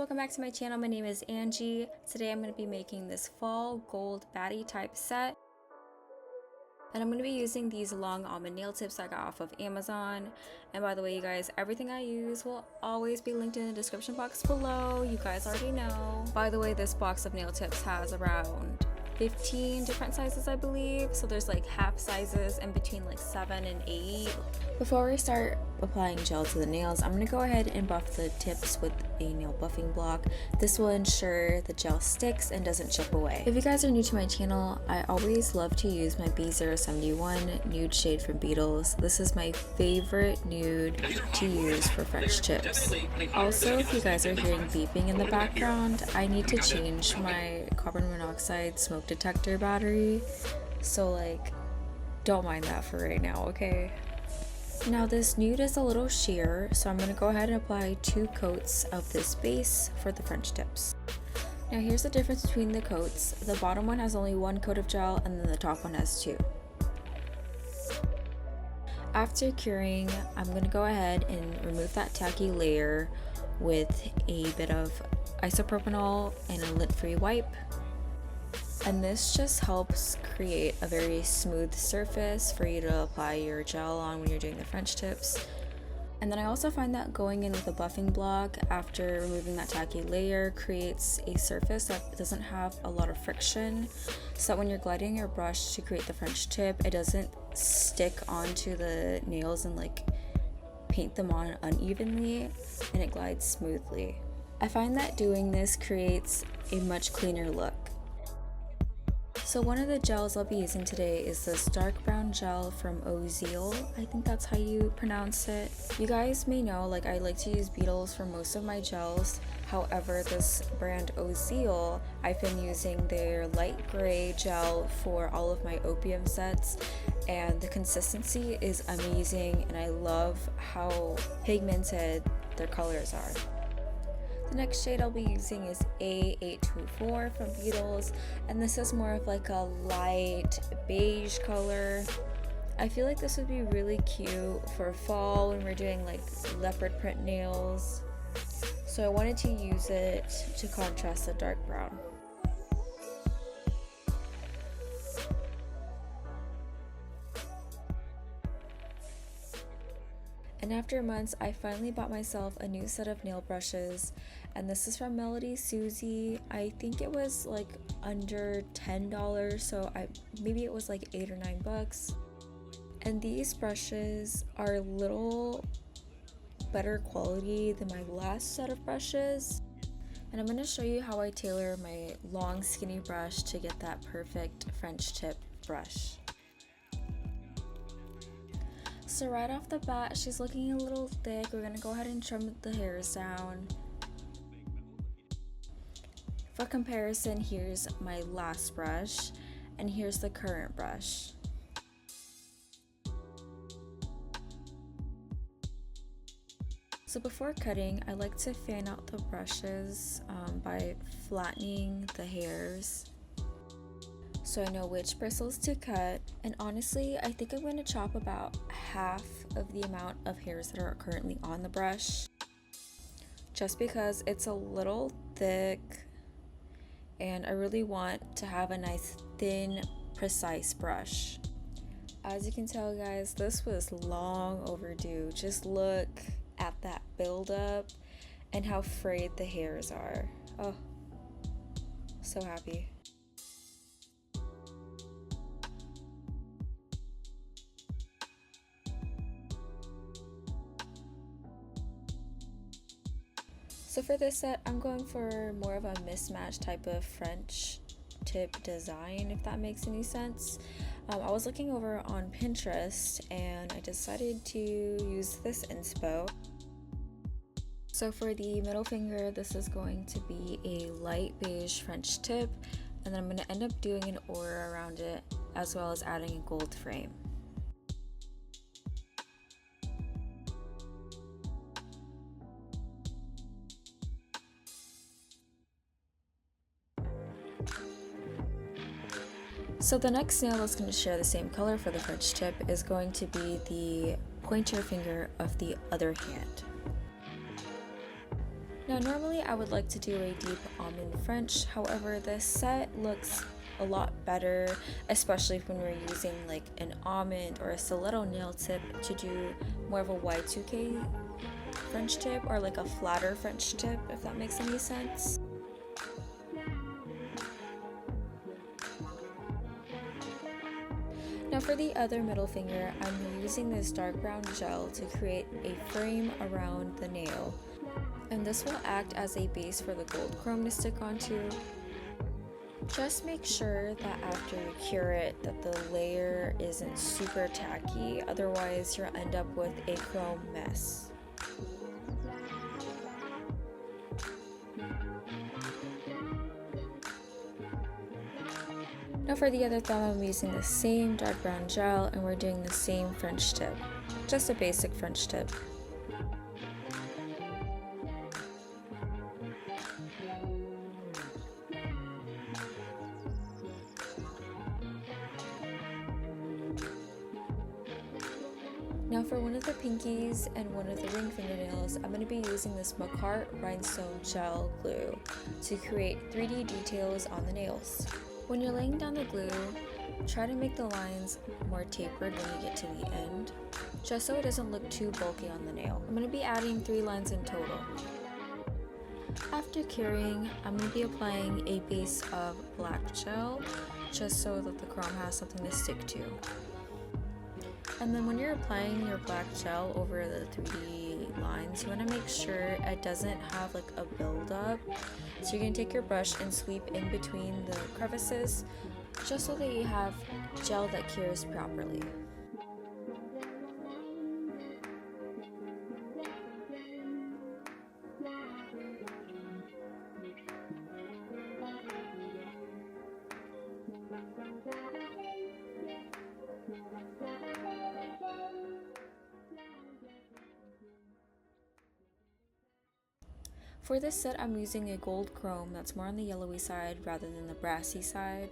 welcome back to my channel. My name is Angie. Today I'm going to be making this fall gold baddie type set. And I'm going to be using these long almond nail tips I got off of Amazon. And by the way, you guys, everything I use will always be linked in the description box below. You guys already know. By the way, this box of nail tips has around 15 different sizes, I believe. So there's like half sizes in between like 7 and 8. Before we start applying gel to the nails, I'm going to go ahead and buff the tips with a nail buffing block. This will ensure the gel sticks and doesn't chip away. If you guys are new to my channel, I always love to use my B071 nude shade from Beetles. This is my favorite nude to use for French tips. Also, if you guys are hearing beeping in the background, I need to change my carbon monoxide smoke detector battery, so like don't mind that for right now, okay? Now this nude is a little sheer, so I'm going to go ahead and apply 2 coats of this base for the French tips. Now here's the difference between the coats. The bottom one has only 1 coat of gel and then the top one has 2. After curing, I'm going to go ahead and remove that tacky layer with a bit of isopropyl and a lint-free wipe. And this just helps create a very smooth surface for you to apply your gel on when you're doing the French tips. And then I also find that going in with a buffing block after removing that tacky layer creates a surface that doesn't have a lot of friction, so that when you're gliding your brush to create the French tip, it doesn't stick onto the nails and like paint them on unevenly, and it glides smoothly. I find that doing this creates a much cleaner look. So one of the gels I'll be using today is this dark brown gel from Ozeal. I think that's how you pronounce it. You guys may know, like, I like to use Beetles for most of my gels. However, this brand Ozeal, I've been using their light gray gel for all of my opium sets, and the consistency is amazing, and I love how pigmented their colors are. The next shade I'll be using is A824 from Beetles, and this is more of like a light beige color. I feel like this would be really cute for fall when we're doing like leopard print nails, so I wanted to use it to contrast the dark brown. And after months, I finally bought myself a new set of nail brushes, and this is from Melody Susie. I think it was like under $10, so maybe it was like $8 or $9. And these brushes are a little better quality than my last set of brushes. And I'm going to show you how I tailor my long skinny brush to get that perfect French tip brush. So right off the bat, she's looking a little thick. We're gonna go ahead and trim the hairs down. For comparison, here's my last brush, and here's the current brush. So before cutting, I like to fan out the brushes by flattening the hairs, so I know which bristles to cut. And honestly, I think I'm going to chop about half of the amount of hairs that are currently on the brush, just because it's a little thick and I really want to have a nice thin, precise brush. As you can tell, guys, this was long overdue. Just look at that buildup and how frayed the hairs are. Oh, so happy. So for this set, I'm going for more of a mismatched type of French tip design, if that makes any sense. I was looking over on Pinterest and I decided to use this inspo. So for the middle finger, this is going to be a light beige French tip, and then I'm going to end up doing an aura around it, as well as adding a gold frame. So the next nail that's going to share the same color for the French tip is going to be the pointer finger of the other hand. Now Now normally I would like to do a deep almond French, however this set looks a lot better, especially when we're using like an almond or a stiletto nail tip to do more of a Y2K French tip, or like a flatter French tip, if that makes any sense. Now for the other middle finger, I'm using this dark brown gel to create a frame around the nail, and this will act as a base for the gold chrome to stick onto. Just make sure that after you cure it that the layer isn't super tacky, otherwise you'll end up with a chrome mess. Now for the other thumb, I'm using the same dark brown gel and we're doing the same French tip, just a basic French tip. Now for one of the pinkies and one of the ring fingernails, I'm going to be using this Macart rhinestone gel glue to create 3D details on the nails. When you're laying down the glue, try to make the lines more tapered when you get to the end, just so it doesn't look too bulky on the nail. I'm going to be adding 3 lines in total. After curing, I'm going to be applying a base of black gel, just so that the chrome has something to stick to. And then when you're applying your black gel over the 3D lines, you want to make sure it doesn't have like a buildup. So you're going to take your brush and sweep in between the crevices, just so that you have gel that cures properly. For this set, I'm using a gold chrome that's more on the yellowy side rather than the brassy side.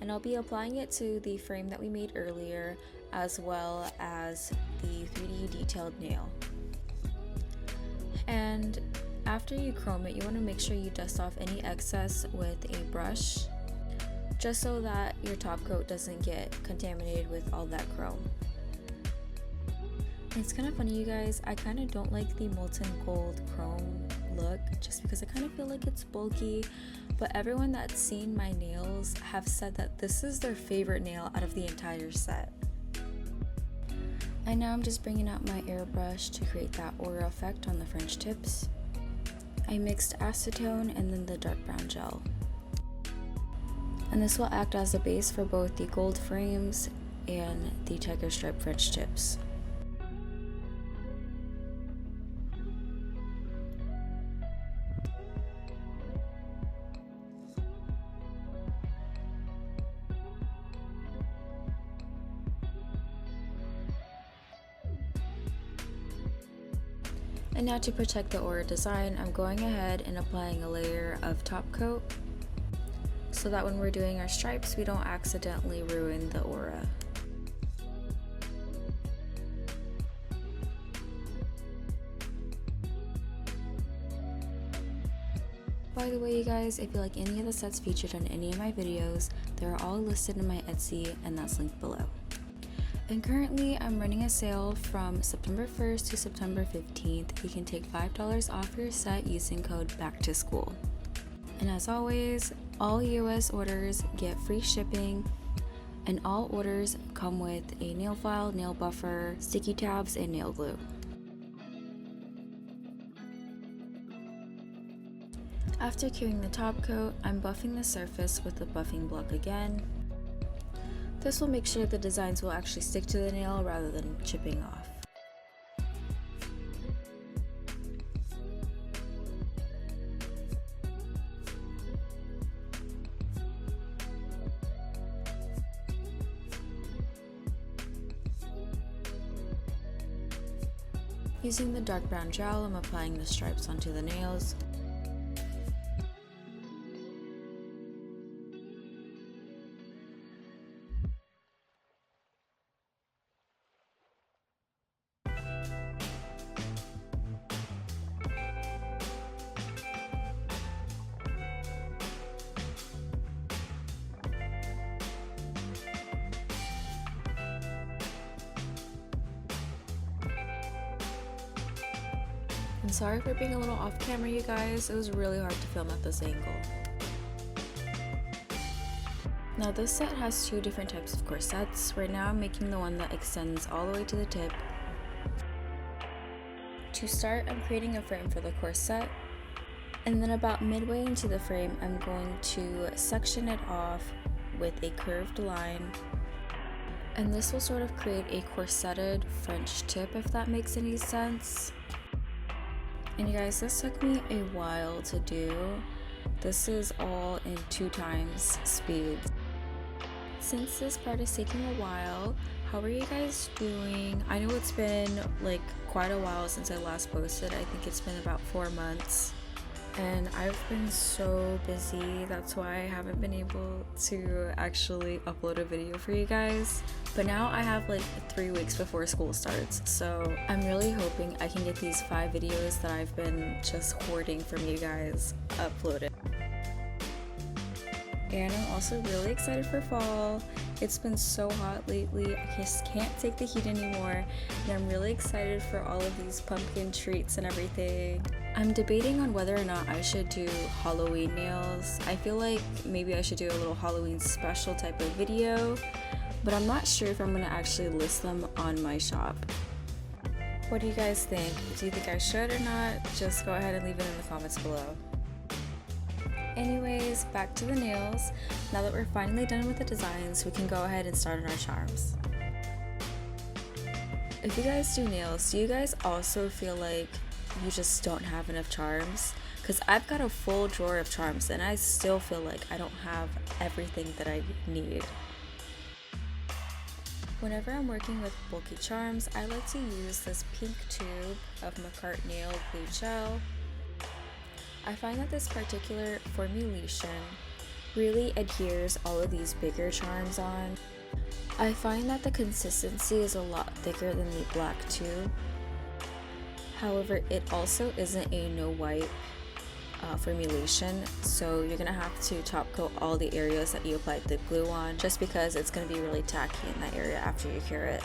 And I'll be applying it to the frame that we made earlier, as well as the 3D detailed nail. And after you chrome it, you want to make sure you dust off any excess with a brush, just so that your top coat doesn't get contaminated with all that chrome. It's kind of funny, you guys, I kind of don't like the molten gold chrome look just because I kind of feel like it's bulky, but everyone that's seen my nails have said that this is their favorite nail out of the entire set. And now I'm just bringing out my airbrush to create that aura effect on the French tips. I mixed acetone and then the dark brown gel. And this will act as a base for both the gold frames and the tiger stripe French tips. And now to protect the aura design, I'm going ahead and applying a layer of top coat so that when we're doing our stripes, we don't accidentally ruin the aura. By the way, you guys, if you like any of the sets featured on any of my videos, they're all listed in my Etsy, and that's linked below. And currently, I'm running a sale from September 1st to September 15th. You can take $5 off your set using code BACKTOSCHOOL. And as always, all US orders get free shipping, and all orders come with a nail file, nail buffer, sticky tabs, and nail glue. After curing the top coat, I'm buffing the surface with the buffing block again. This will make sure the designs will actually stick to the nail rather than chipping off. Using the dark brown gel, I'm applying the stripes onto the nails. I'm sorry for being a little off camera, you guys. It was really hard to film at this angle. Now this set has two different types of corsets. Right now I'm making the one that extends all the way to the tip. To start, I'm creating a frame for the corset. And then about midway into the frame, I'm going to section it off with a curved line. And this will sort of create a corseted French tip, if that makes any sense. And you guys, this took me a while to do. This is all in 2 times speed. Since this part is taking a while, how are you guys doing? I know it's been like quite a while since I last posted. I think it's been about 4 months. And I've been so busy, that's why I haven't been able to actually upload a video for you guys. But now I have like 3 weeks before school starts, so I'm really hoping I can get these 5 videos that I've been just hoarding from you guys uploaded. And I'm also really excited for fall. It's been so hot lately, I just can't take the heat anymore, and I'm really excited for all of these pumpkin treats and everything. I'm debating on whether or not I should do Halloween nails. I feel like maybe I should do a little Halloween special type of video, but I'm not sure if I'm gonna actually list them on my shop. What do you guys think? Do you think I should or not? Just go ahead and leave it in the comments below. Anyways, back to the nails. Now that we're finally done with the designs, we can go ahead and start on our charms. If you guys do nails, do you guys also feel like you just don't have enough charms? Because I've got a full drawer of charms and I still feel like I don't have everything that I need. Whenever I'm working with bulky charms, I like to use this pink tube of McCart Nail Glue Gel. I find that this particular formulation really adheres all of these bigger charms on. I find that the consistency is a lot thicker than the black tube. However, it also isn't a no wipe formulation, so you're gonna have to top coat all the areas that you applied the glue on, just because it's gonna be really tacky in that area after you cure it.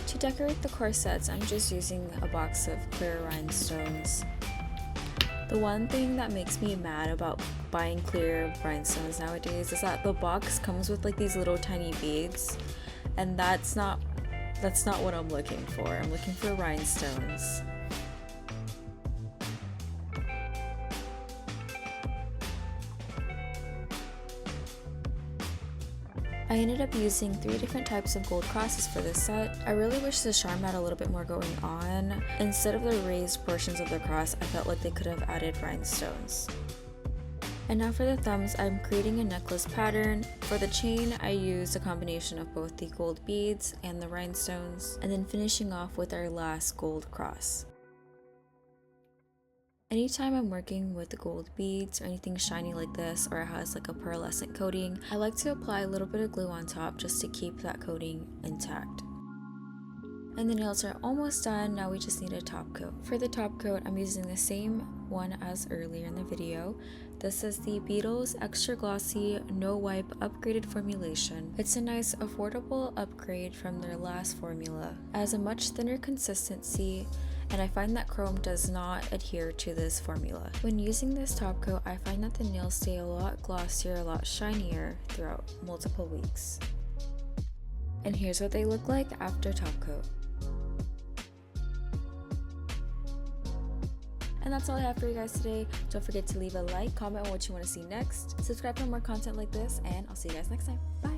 To decorate the corsets, I'm just using a box of clear rhinestones. The one thing that makes me mad about buying clear rhinestones nowadays is that the box comes with like these little tiny beads, and that's not what I'm looking for. I'm looking for rhinestones. I ended up using 3 different types of gold crosses for this set. I really wish the charm had a little bit more going on. Instead of the raised portions of the cross, I felt like they could have added rhinestones. And now for the thumbs, I'm creating a necklace pattern. For the chain, I used a combination of both the gold beads and the rhinestones, and then finishing off with our last gold cross. Anytime I'm working with the gold beads or anything shiny like this, or it has like a pearlescent coating, I like to apply a little bit of glue on top just to keep that coating intact. And the nails are almost done, now we just need a top coat. For the top coat, I'm using the same one as earlier in the video. This is the Beetles Extra Glossy No Wipe Upgraded Formulation. It's a nice affordable upgrade from their last formula. It has a much thinner consistency, and I find that chrome does not adhere to this formula. When using this top coat, I find that the nails stay a lot glossier, a lot shinier throughout multiple weeks. And here's what they look like after top coat. And that's all I have for you guys today. Don't forget to leave a like, comment on what you want to see next, subscribe for more content like this, and I'll see you guys next time. Bye!